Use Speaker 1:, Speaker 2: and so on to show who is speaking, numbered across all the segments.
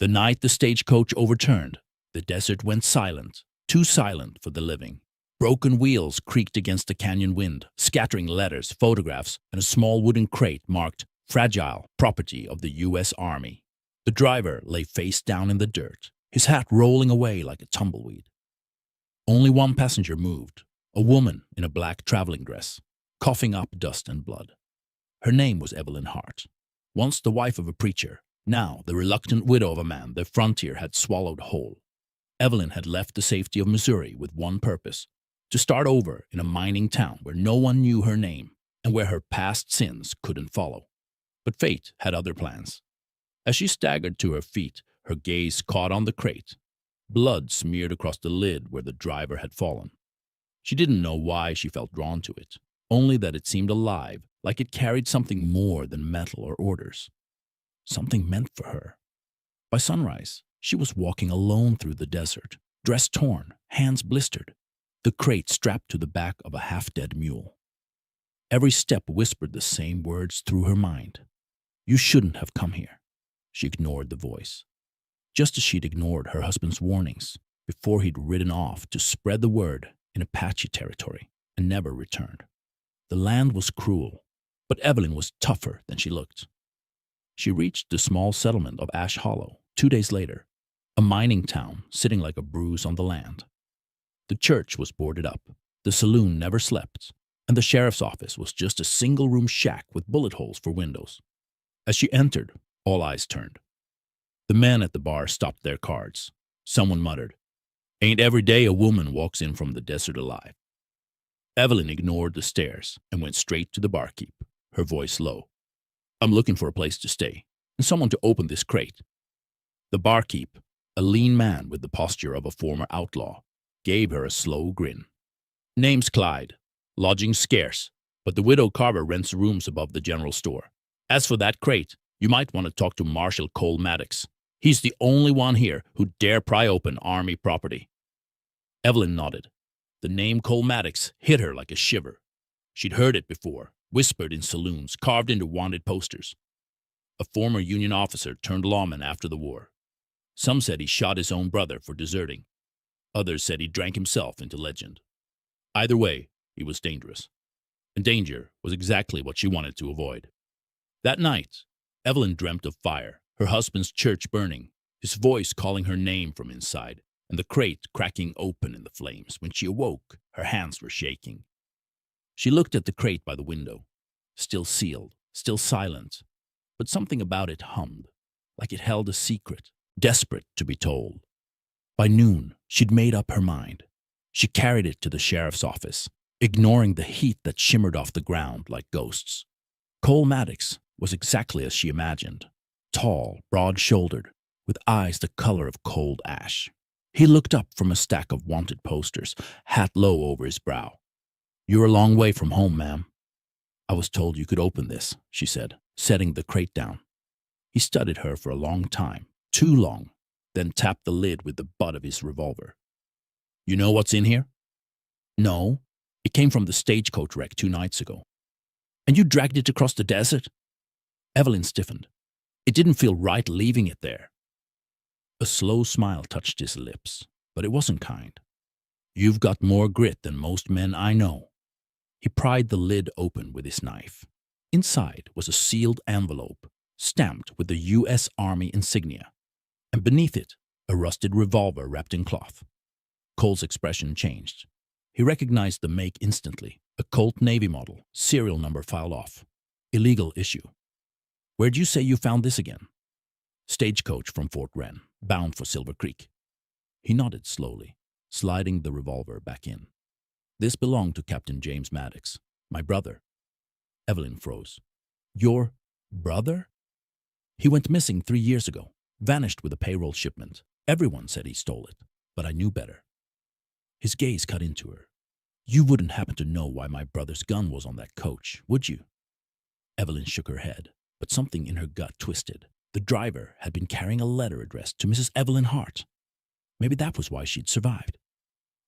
Speaker 1: The night the stagecoach overturned, the desert went silent, too silent for the living. Broken wheels creaked against the canyon wind, scattering letters, photographs, and a small wooden crate marked "Fragile Property of the U.S. Army." The driver lay face down in the dirt, his hat rolling away like a tumbleweed. Only one passenger moved, a woman in a black traveling dress, coughing up dust and blood. Her name was Evelyn Hart, once the wife of a preacher, now the reluctant widow of a man the frontier had swallowed whole. Evelyn had left the safety of Missouri with one purpose: to start over in a mining town where no one knew her name and where her past sins couldn't follow. But fate had other plans. As she staggered to her feet, her gaze caught on the crate. Blood smeared across the lid where the driver had fallen. She didn't know why she felt drawn to it, only that it seemed alive, like it carried something more than metal or orders. Something meant for her. By sunrise, she was walking alone through the desert, dress torn, hands blistered, the crate strapped to the back of a half-dead mule. Every step whispered the same words through her mind. "You shouldn't have come here." She ignored the voice, just as she'd ignored her husband's warnings before he'd ridden off to spread the word in Apache territory and never returned. The land was cruel, but Evelyn was tougher than she looked. She reached the small settlement of Ash Hollow 2 days later, a mining town sitting like a bruise on the land. The church was boarded up, the saloon never slept, and the sheriff's office was just a single-room shack with bullet holes for windows. As she entered, all eyes turned. The men at the bar stopped their cards. Someone muttered, "Ain't every day a woman walks in from the desert alive." Evelyn ignored the stares and went straight to the barkeep, her voice low. "I'm looking for a place to stay and someone to open this crate." The barkeep, a lean man with the posture of a former outlaw, gave her a slow grin. "Name's Clyde. Lodging's scarce, but the widow Carver rents rooms above the general store. As for that crate, you might want to talk to Marshal Cole Maddox. He's the only one here who dare pry open Army property." Evelyn nodded. The name Cole Maddox hit her like a shiver. She'd heard it before, whispered in saloons, carved into wanted posters. A former Union officer turned lawman after the war. Some said he shot his own brother for deserting. Others said he drank himself into legend. Either way, he was dangerous. And danger was exactly what she wanted to avoid. That night, Evelyn dreamt of fire, her husband's church burning, his voice calling her name from inside, and the crate cracking open in the flames. When she awoke, her hands were shaking. She looked at the crate by the window, still sealed, still silent, but something about it hummed, like it held a secret, desperate to be told. By noon, she'd made up her mind. She carried it to the sheriff's office, ignoring the heat that shimmered off the ground like ghosts. Cole Maddox was exactly as she imagined, tall, broad-shouldered, with eyes the color of cold ash. He looked up from a stack of wanted posters, hat low over his brow. "You're a long way from home, ma'am." "I was told you could open this," she said, setting the crate down. He studied her for a long time, too long, then tapped the lid with the butt of his revolver. "You know what's in here?" "No. It came from the stagecoach wreck 2 nights ago." "And you dragged it across the desert?" Evelyn stiffened. It didn't feel right leaving it there. A slow smile touched his lips, but it wasn't kind. "You've got more grit than most men I know." He pried the lid open with his knife. Inside was a sealed envelope, stamped with the U.S. Army insignia, and beneath it, a rusted revolver wrapped in cloth. Cole's expression changed. He recognized the make instantly, a Colt Navy model, serial number filed off. Illegal issue. "Where'd you say you found this again?" "Stagecoach from Fort Wren, bound for Silver Creek." He nodded slowly, sliding the revolver back in. "This belonged to Captain James Maddox, my brother." Evelyn froze. "Your brother?" "He went missing 3 years ago, vanished with a payroll shipment. Everyone said he stole it, but I knew better." His gaze cut into her. "You wouldn't happen to know why my brother's gun was on that coach, would you?" Evelyn shook her head, but something in her gut twisted. The driver had been carrying a letter addressed to Mrs. Evelyn Hart. Maybe that was why she'd survived.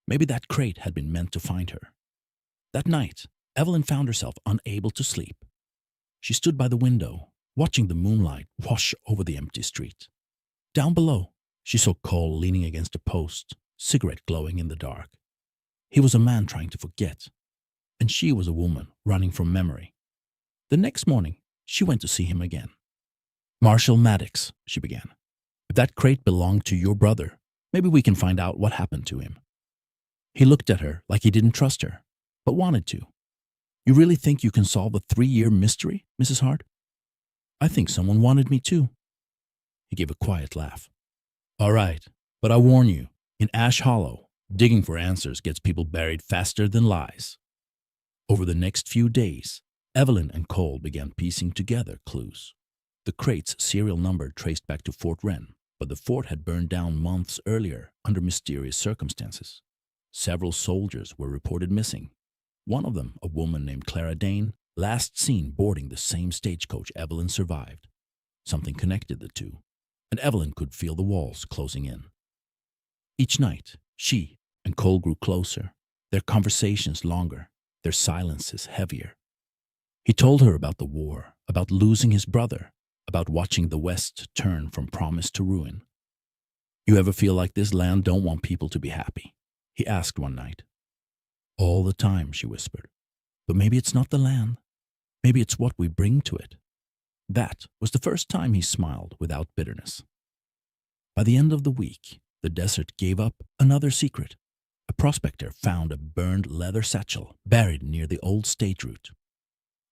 Speaker 1: Maybe that crate had been meant to find her. That night, Evelyn found herself unable to sleep. She stood by the window, watching the moonlight wash over the empty street. Down below, she saw Cole leaning against a post, cigarette glowing in the dark. He was a man trying to forget, and she was a woman running from memory. The next morning, she went to see him again. "Marshal Maddox," she began. "If that crate belonged to your brother, maybe we can find out what happened to him." He looked at her like he didn't trust her, but wanted to. "You really think you can solve a 3-year mystery, Mrs. Hart?" "I think someone wanted me to." He gave a quiet laugh. "All right, but I warn you, in Ash Hollow, digging for answers gets people buried faster than lies." Over the next few days, Evelyn and Cole began piecing together clues. The crate's serial number traced back to Fort Wren, but the fort had burned down months earlier under mysterious circumstances. Several soldiers were reported missing. One of them, a woman named Clara Dane, last seen boarding the same stagecoach Evelyn survived. Something connected the two, and Evelyn could feel the walls closing in. Each night, she and Cole grew closer, their conversations longer, their silences heavier. He told her about the war, about losing his brother, about watching the West turn from promise to ruin. "You ever feel like this land don't want people to be happy?" he asked one night. "All the time," she whispered. "But maybe it's not the land. Maybe it's what we bring to it." That was the first time he smiled without bitterness. By the end of the week, the desert gave up another secret. A prospector found a burned leather satchel buried near the old state route.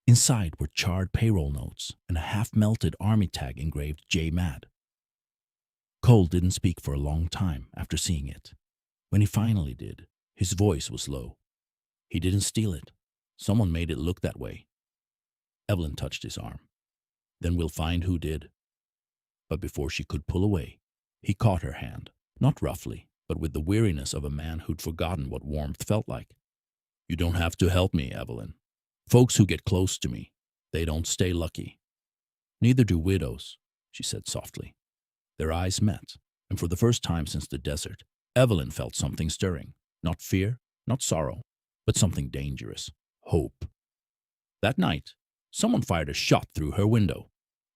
Speaker 1: Inside were charred payroll notes and a half-melted army tag engraved J. Mad. Cole didn't speak for a long time after seeing it. When he finally did, his voice was low. "He didn't steal it. Someone made it look that way." Evelyn touched his arm. "Then we'll find who did." But before she could pull away, he caught her hand, not roughly, but with the weariness of a man who'd forgotten what warmth felt like. "You don't have to help me, Evelyn. Folks who get close to me, they don't stay lucky." "Neither do widows," she said softly. Their eyes met, and for the first time since the desert, Evelyn felt something stirring. Not fear, not sorrow, but something dangerous. Hope. That night, someone fired a shot through her window.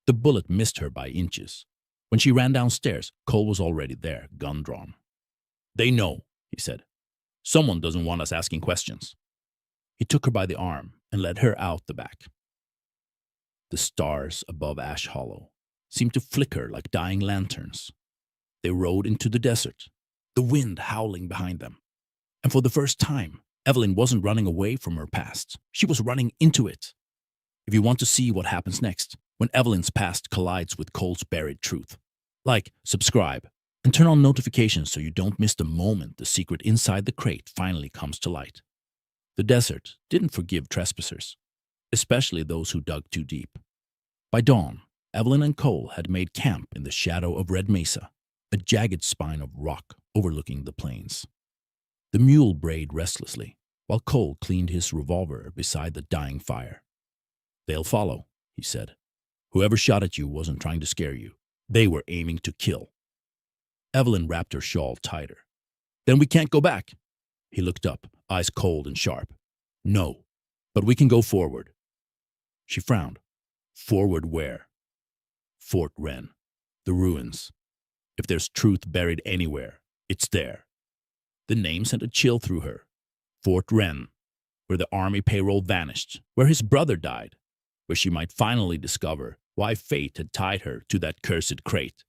Speaker 1: The bullet missed her by inches. When she ran downstairs, Cole was already there, gun drawn. "They know," he said. "Someone doesn't want us asking questions." He took her by the arm and led her out the back. The stars above Ash Hollow seemed to flicker like dying lanterns. They rode into the desert, the wind howling behind them. And for the first time, Evelyn wasn't running away from her past. She was running into it. If you want to see what happens next, when Evelyn's past collides with Cole's buried truth, like, subscribe, and turn on notifications so you don't miss the moment the secret inside the crate finally comes to light. The desert didn't forgive trespassers, especially those who dug too deep. By dawn, Evelyn and Cole had made camp in the shadow of Red Mesa, a jagged spine of rock overlooking the plains. The mule brayed restlessly, while Cole cleaned his revolver beside the dying fire. "They'll follow," he said. "Whoever shot at you wasn't trying to scare you. They were aiming to kill." Evelyn wrapped her shawl tighter. "Then we can't go back." He looked up, eyes cold and sharp. "No, but we can go forward." She frowned. "Forward where?" "Fort Wren. The ruins. If there's truth buried anywhere, it's there." The name sent a chill through her. Fort Wren, where the army payroll vanished, where his brother died, where she might finally discover why fate had tied her to that cursed crate.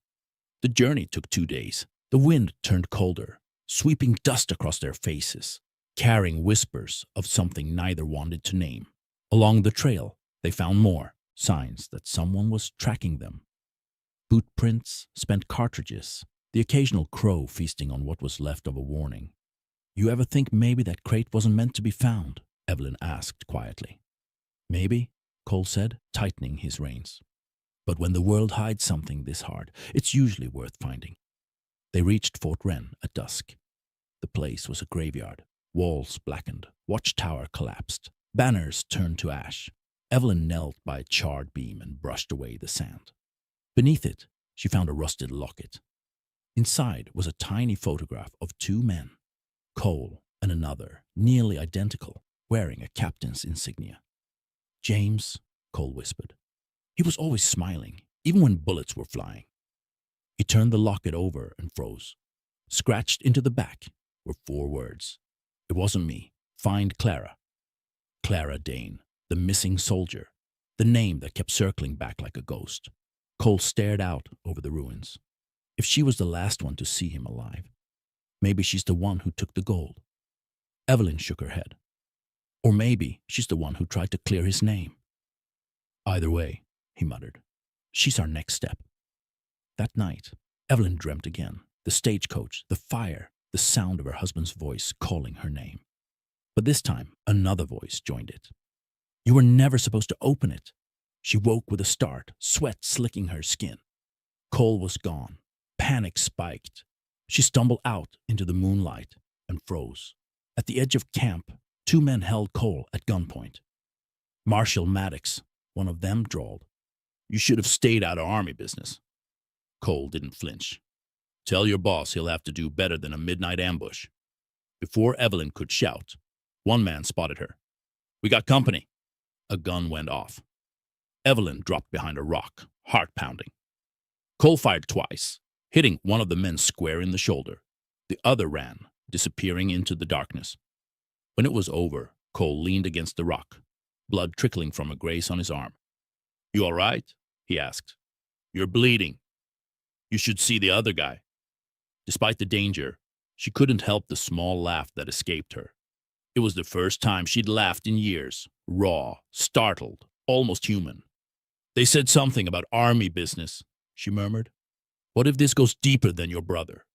Speaker 1: The journey took 2 days. The wind turned colder, sweeping dust across their faces, carrying whispers of something neither wanted to name. Along the trail, they found more signs that someone was tracking them. Boot prints, spent cartridges, the occasional crow feasting on what was left of a warning. "You ever think maybe that crate wasn't meant to be found?" Evelyn asked quietly. "Maybe," Cole said, tightening his reins. "But when the world hides something this hard, it's usually worth finding." They reached Fort Wren at dusk. The place was a graveyard. Walls blackened, watchtower collapsed, banners turned to ash. Evelyn knelt by a charred beam and brushed away the sand. Beneath it, she found a rusted locket. Inside was a tiny photograph of 2 men, Cole and another, nearly identical, wearing a captain's insignia. "James," Cole whispered. "He was always smiling, even when bullets were flying." He turned the locket over and froze. Scratched into the back were 4 words. It wasn't me. Find Clara. Clara Dane, the missing soldier, the name that kept circling back like a ghost. Cole stared out over the ruins. If she was the last one to see him alive, maybe she's the one who took the gold. Evelyn shook her head. Or maybe she's the one who tried to clear his name. Either way, he muttered, she's our next step. That night, Evelyn dreamt again. The stagecoach, the fire, the sound of her husband's voice calling her name. But this time, another voice joined it. You were never supposed to open it. She woke with a start, sweat slicking her skin. Cole was gone. Panic spiked. She stumbled out into the moonlight and froze. At the edge of camp, 2 men held Cole at gunpoint. Marshal Maddox, one of them, drawled, "You should have stayed out of army business." Cole didn't flinch. "Tell your boss he'll have to do better than a midnight ambush." Before Evelyn could shout, one man spotted her. "We got company." A gun went off. Evelyn dropped behind a rock, heart pounding. Cole fired twice, hitting one of the men square in the shoulder. The other ran, disappearing into the darkness. When it was over, Cole leaned against the rock, blood trickling from a graze on his arm. "You all right?" he asked. "You're bleeding. You should see the other guy." Despite the danger, she couldn't help the small laugh that escaped her. It was the first time she'd laughed in years, raw, startled, almost human. "They said something about army business," she murmured. "What if this goes deeper than your brother?"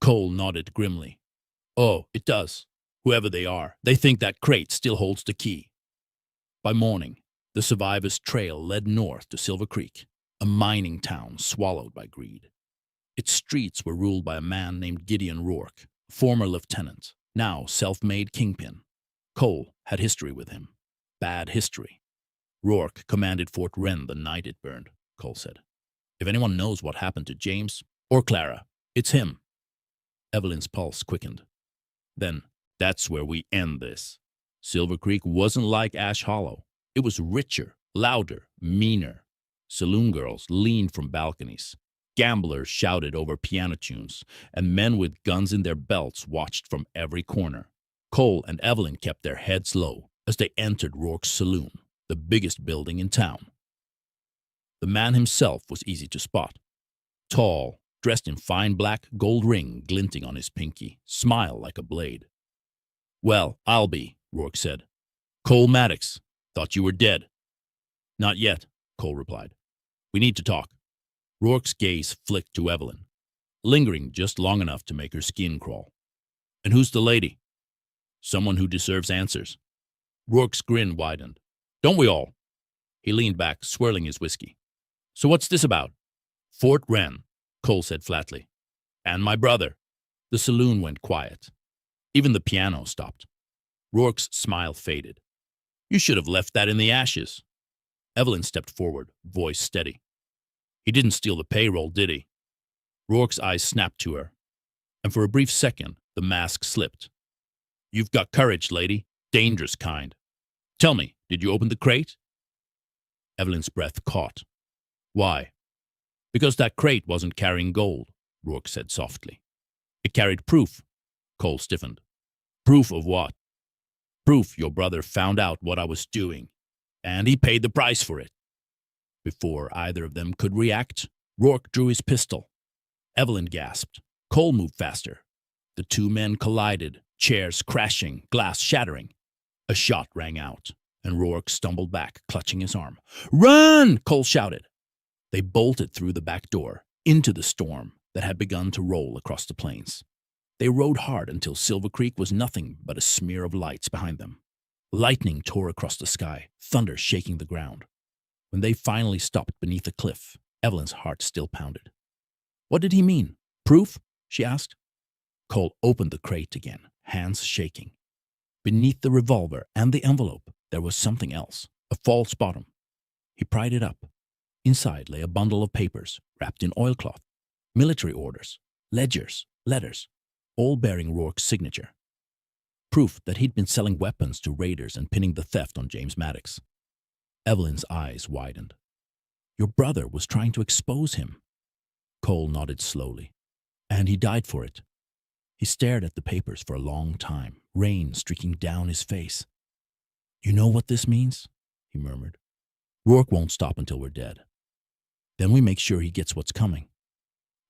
Speaker 1: Cole nodded grimly. "Oh, it does. Whoever they are, they think that crate still holds the key." By morning, the survivors' trail led north to Silver Creek, a mining town swallowed by greed. Its streets were ruled by a man named Gideon Rourke, former lieutenant, now self-made kingpin. Cole had history with him. Bad history. Rourke commanded Fort Wren the night it burned, Cole said. "If anyone knows what happened to James or Clara, it's him." Evelyn's pulse quickened. "Then that's where we end this." Silver Creek wasn't like Ash Hollow. It was richer, louder, meaner. Saloon girls leaned from balconies. Gamblers shouted over piano tunes, and men with guns in their belts watched from every corner. Cole and Evelyn kept their heads low as they entered Rourke's saloon, the biggest building in town. The man himself was easy to spot. Tall, dressed in fine black, gold ring glinting on his pinky, smile like a blade. "Well, I'll be," Rourke said. "Cole Maddox. Thought you were dead." "Not yet," Cole replied. "We need to talk." Rourke's gaze flicked to Evelyn, lingering just long enough to make her skin crawl. "And who's the lady?" "Someone who deserves answers." Rourke's grin widened. "Don't we all?" He leaned back, swirling his whiskey. "So what's this about?" "Fort Wren," Cole said flatly. "And my brother." The saloon went quiet. Even the piano stopped. Rourke's smile faded. "You should have left that in the ashes." Evelyn stepped forward, voice steady. "He didn't steal the payroll, did he?" Rourke's eyes snapped to her, and for a brief second, the mask slipped. "You've got courage, lady. Dangerous kind. Tell me, did you open the crate?" Evelyn's breath caught. "Why?" "Because that crate wasn't carrying gold," Rourke said softly. "It carried proof." Cole stiffened. "Proof of what?" "Proof your brother found out what I was doing, and he paid the price for it." Before either of them could react, Rourke drew his pistol. Evelyn gasped. Cole moved faster. The 2 men collided, chairs crashing, glass shattering. A shot rang out, and Rourke stumbled back, clutching his arm. "Run!" Cole shouted. They bolted through the back door, into the storm that had begun to roll across the plains. They rode hard until Silver Creek was nothing but a smear of lights behind them. Lightning tore across the sky, thunder shaking the ground. When they finally stopped beneath a cliff, Evelyn's heart still pounded. "What did he mean? Proof?" she asked. Cole opened the crate again, hands shaking. Beneath the revolver and the envelope, there was something else, a false bottom. He pried it up. Inside lay a bundle of papers, wrapped in oilcloth. Military orders, ledgers, letters, all bearing Rourke's signature. Proof that he'd been selling weapons to raiders and pinning the theft on James Maddox. Evelyn's eyes widened. Your brother was trying to expose him. Cole nodded slowly. And he died for it. He stared at the papers for a long time, rain streaking down his face. You know what this means? He murmured. Rourke won't stop until we're dead. Then we make sure he gets what's coming.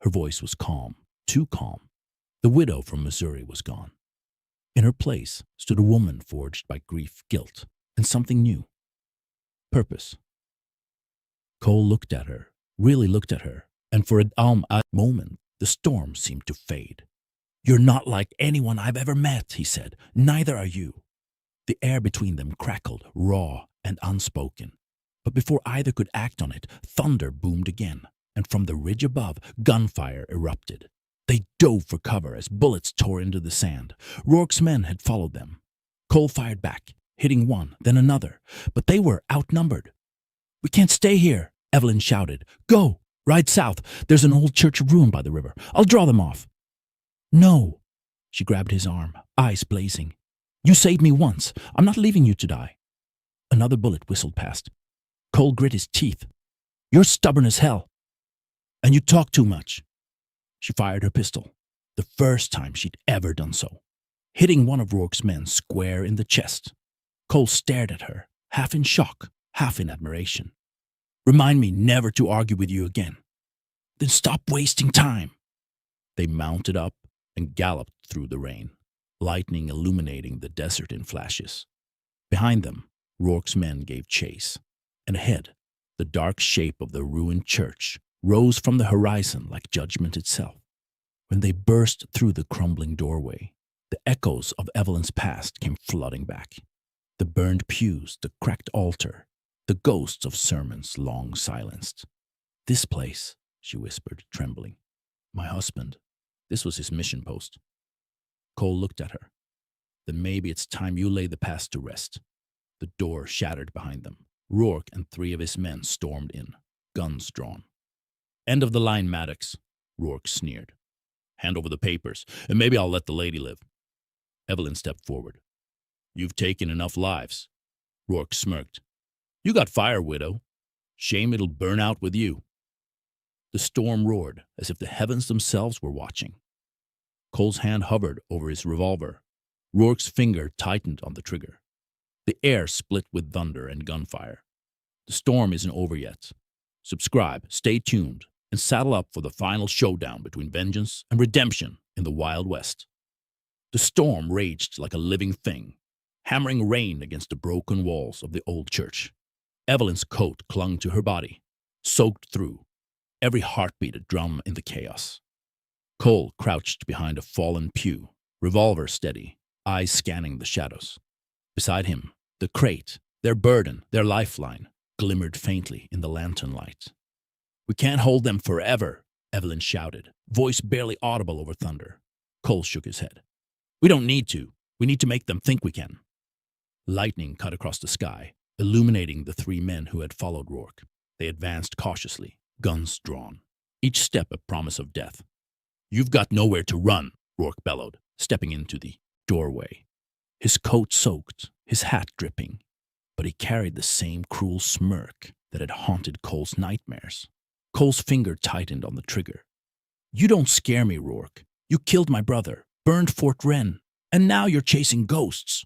Speaker 1: Her voice was calm, too calm. The widow from Missouri was gone. In her place stood a woman forged by grief, guilt, and something new. Purpose. Cole looked at her, really looked at her, and for a moment the storm seemed to fade. You're not like anyone I've ever met, he said. Neither are you. The air between them crackled, raw and unspoken. But before either could act on it, thunder boomed again, and from the ridge above, gunfire erupted. They dove for cover as bullets tore into the sand. Rourke's men had followed them. Cole fired back, hitting one, then another, but they were outnumbered. We can't stay here, Evelyn shouted. Go! Ride south. There's an old church ruined by the river. I'll draw them off. No. She grabbed his arm, eyes blazing. You saved me once. I'm not leaving you to die. Another bullet whistled past. Cole grit his teeth. You're stubborn as hell. And you talk too much. She fired her pistol, the first time she'd ever done so, hitting one of Rourke's men square in the chest. Cole stared at her, half in shock, half in admiration. Remind me never to argue with you again. Then stop wasting time. They mounted up and galloped through the rain, lightning illuminating the desert in flashes. Behind them, Rourke's men gave chase, and ahead, the dark shape of the ruined church rose from the horizon like judgment itself. When they burst through the crumbling doorway, the echoes of Evelyn's past came flooding back. The burned pews, the cracked altar, the ghosts of sermons long silenced. This place, she whispered, trembling. My husband. This was his mission post. Cole looked at her. Then maybe it's time you lay the past to rest. The door shattered behind them. Rourke and 3 of his men stormed in, guns drawn. End of the line, Maddox, Rourke sneered. Hand over the papers, and maybe I'll let the lady live. Evelyn stepped forward. You've taken enough lives. Rourke smirked. You got fire, widow. Shame it'll burn out with you. The storm roared as if the heavens themselves were watching. Cole's hand hovered over his revolver. Rourke's finger tightened on the trigger. The air split with thunder and gunfire. The storm isn't over yet. Subscribe, stay tuned, and saddle up for the final showdown between vengeance and redemption in the Wild West. The storm raged like a living thing, hammering rain against the broken walls of the old church. Evelyn's coat clung to her body, soaked through, every heartbeat a drum in the chaos. Cole crouched behind a fallen pew, revolver steady, eyes scanning the shadows. Beside him, the crate, their burden, their lifeline, glimmered faintly in the lantern light. We can't hold them forever, Evelyn shouted, voice barely audible over thunder. Cole shook his head. We don't need to. We need to make them think we can. Lightning cut across the sky, illuminating the 3 men who had followed Rourke. They advanced cautiously, guns drawn, each step a promise of death. You've got nowhere to run, Rourke bellowed, stepping into the doorway. His coat soaked, his hat dripping, but he carried the same cruel smirk that had haunted Cole's nightmares. Cole's finger tightened on the trigger. You don't scare me, Rourke. You killed my brother, burned Fort Wren, and now you're chasing ghosts.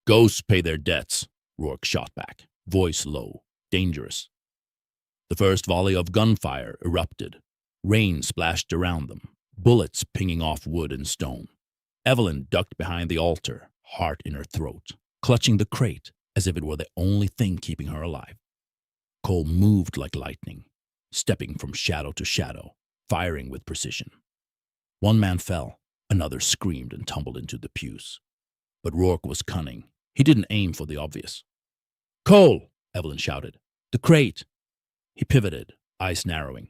Speaker 1: Ghosts pay their debts, Rourke shot back, voice low, dangerous. The first volley of gunfire erupted. Rain splashed around them, bullets pinging off wood and stone. Evelyn ducked behind the altar, heart in her throat, clutching the crate as if it were the only thing keeping her alive. Cole moved like lightning, stepping from shadow to shadow, firing with precision. One man fell, another screamed and tumbled into the pews. But Rourke was cunning. He didn't aim for the obvious. Cole, Evelyn shouted. The crate. He pivoted, eyes narrowing.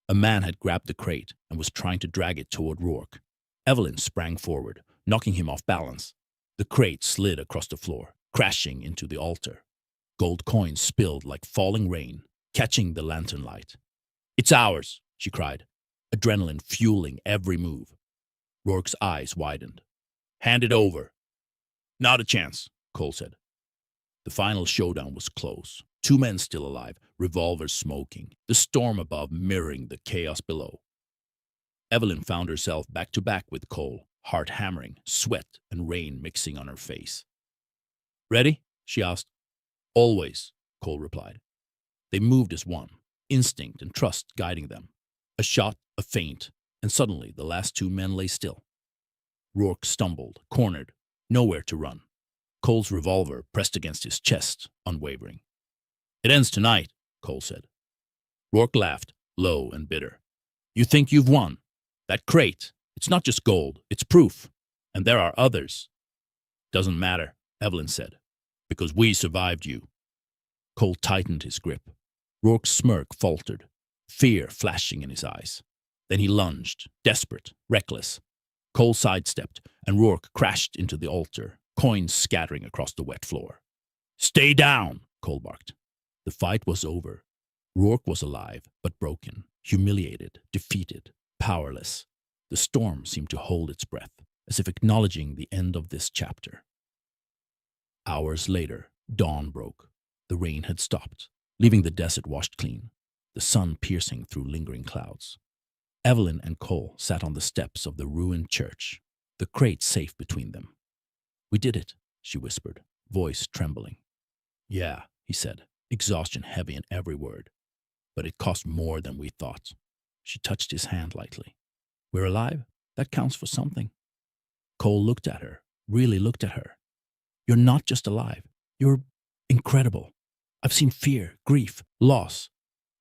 Speaker 1: A man had grabbed the crate and was trying to drag it toward Rourke. Evelyn sprang forward, knocking him off balance. The crate slid across the floor, crashing into the altar. Gold coins spilled like falling rain, catching the lantern light. It's ours, she cried, adrenaline fueling every move. Rourke's eyes widened. Hand it over. Not a chance, Cole said. The final showdown was close. 2 men still alive, revolvers smoking, the storm above mirroring the chaos below. Evelyn found herself back to back with Cole, heart hammering, sweat and rain mixing on her face. "Ready?" she asked. "Always," Cole replied. They moved as one, instinct and trust guiding them. A shot, a feint, and suddenly the last two men lay still. Rourke stumbled, cornered, nowhere to run. Cole's revolver pressed against his chest, unwavering. "It ends tonight," Cole said. Rourke laughed, low and bitter. "You think you've won? That crate, it's not just gold, it's proof. And there are others." "Doesn't matter," Evelyn said, "because we survived you." Cole tightened his grip. Rourke's smirk faltered, fear flashing in his eyes. Then he lunged, desperate, reckless. Cole sidestepped, and Rourke crashed into the altar, coins scattering across the wet floor. "Stay down," Cole barked. The fight was over. Rourke was alive, but broken, humiliated, defeated, powerless. The storm seemed to hold its breath, as if acknowledging the end of this chapter. Hours later, dawn broke. The rain had stopped, leaving the desert washed clean, the sun piercing through lingering clouds. Evelyn and Cole sat on the steps of the ruined church, the crate safe between them. "We did it," she whispered, voice trembling. "Yeah," he said, exhaustion heavy in every word. "But it cost more than we thought." She touched his hand lightly. "We're alive? That counts for something." Cole looked at her, really looked at her. "You're not just alive. You're incredible. I've seen fear, grief, loss,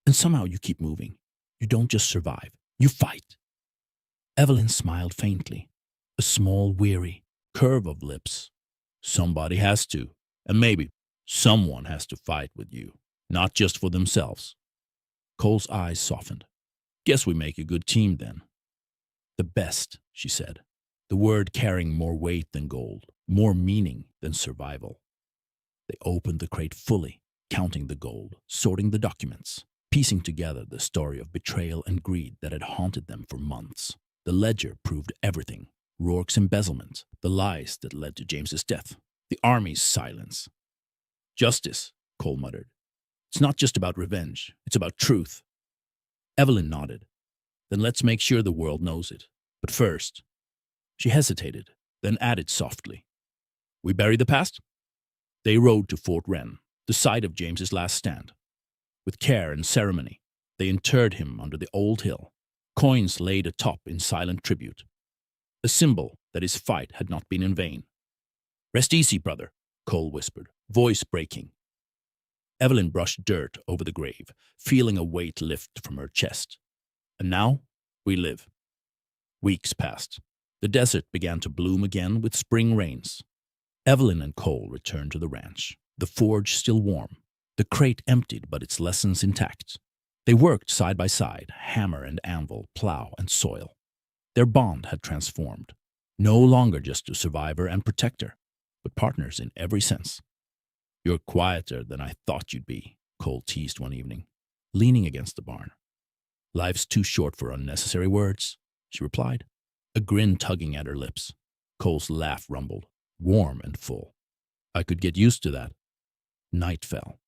Speaker 1: and somehow you keep moving. You don't just survive. You fight." Evelyn smiled faintly, a small, weary curve of lips. "Somebody has to, and maybe someone has to fight with you, not just for themselves." Cole's eyes softened. "Guess we make a good team then." "The best," she said, the word carrying more weight than gold, more meaning than survival. They opened the crate fully, counting the gold, sorting the documents, piecing together the story of betrayal and greed that had haunted them for months. The ledger proved everything: Rourke's embezzlement, the lies that led to James's death, the army's silence. "Justice," Cole muttered. "It's not just about revenge, it's about truth." Evelyn nodded. "Then let's make sure the world knows it. But first—" She hesitated, then added softly, "We bury the past?" They rode to Fort Wren, the site of James's last stand. With care and ceremony, they interred him under the old hill, coins laid atop in silent tribute, a symbol that his fight had not been in vain. "Rest easy, brother," Cole whispered, voice breaking. Evelyn brushed dirt over the grave, feeling a weight lift from her chest. "And now, we live." Weeks passed. The desert began to bloom again with spring rains. Evelyn and Cole returned to the ranch, the forge still warm, the crate emptied but its lessons intact. They worked side by side, hammer and anvil, plow and soil. Their bond had transformed, no longer just a survivor and protector, but partners in every sense. "You're quieter than I thought you'd be," Cole teased one evening, leaning against the barn. "Life's too short for unnecessary words," she replied, a grin tugging at her lips. Cole's laugh rumbled, warm and full. "I could get used to that." Night fell.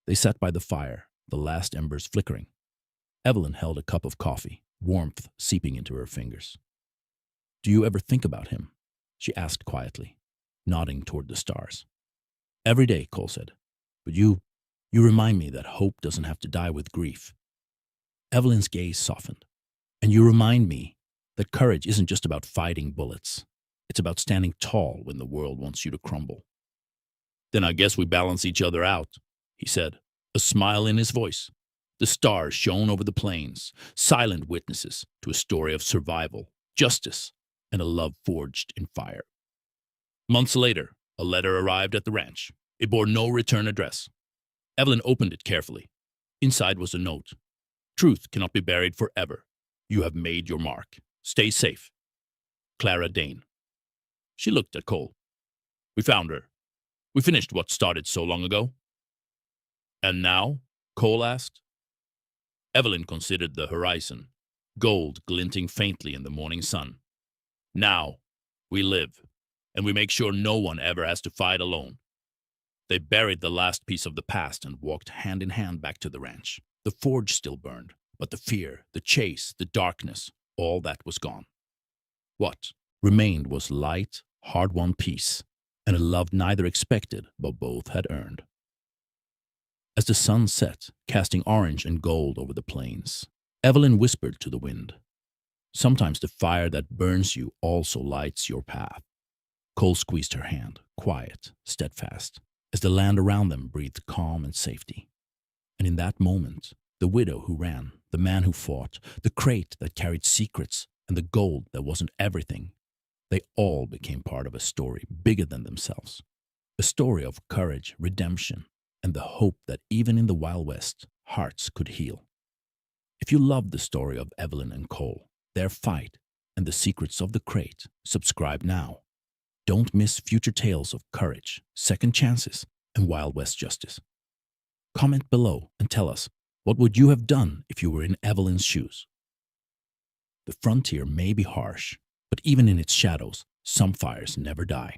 Speaker 1: They sat by the fire, the last embers flickering. Evelyn held a cup of coffee, warmth seeping into her fingers. "Do you ever think about him?" she asked quietly, nodding toward the stars. "Every day," Cole said. "But you remind me that hope doesn't have to die with grief." Evelyn's gaze softened. "And you remind me that courage isn't just about fighting bullets. It's about standing tall when the world wants you to crumble." "Then I guess we balance each other out," he said, a smile in his voice. The stars shone over the plains, silent witnesses to a story of survival, justice, and a love forged in fire. Months later, a letter arrived at the ranch. It bore no return address. Evelyn opened it carefully. Inside was a note. "Truth cannot be buried forever. You have made your mark. Stay safe. Clara Dane." She looked at Cole. "We found her. We finished what started so long ago." "And now?" Cole asked. Evelyn considered the horizon, gold glinting faintly in the morning sun. "Now, we live, and we make sure no one ever has to fight alone." They buried the last piece of the past and walked hand in hand back to the ranch. The forge still burned, but the fear, the chase, the darkness all that was gone. What remained was light, hard-won peace, and a love neither expected but both had earned. As the sun set, casting orange and gold over the plains, Evelyn whispered to the wind, "Sometimes the fire that burns you also lights your path." Cole squeezed her hand, quiet, steadfast, as the land around them breathed calm and safety. And in that moment, the widow who ran, the man who fought, the crate that carried secrets, and the gold that wasn't everything, they all became part of a story bigger than themselves. A story of courage, redemption, and the hope that even in the Wild West, hearts could heal. If you love the story of Evelyn and Cole, their fight, and the secrets of the crate, subscribe now. Don't miss future tales of courage, second chances, and Wild West justice. Comment below and tell us, what would you have done if you were in Evelyn's shoes? The frontier may be harsh, but even in its shadows, some fires never die.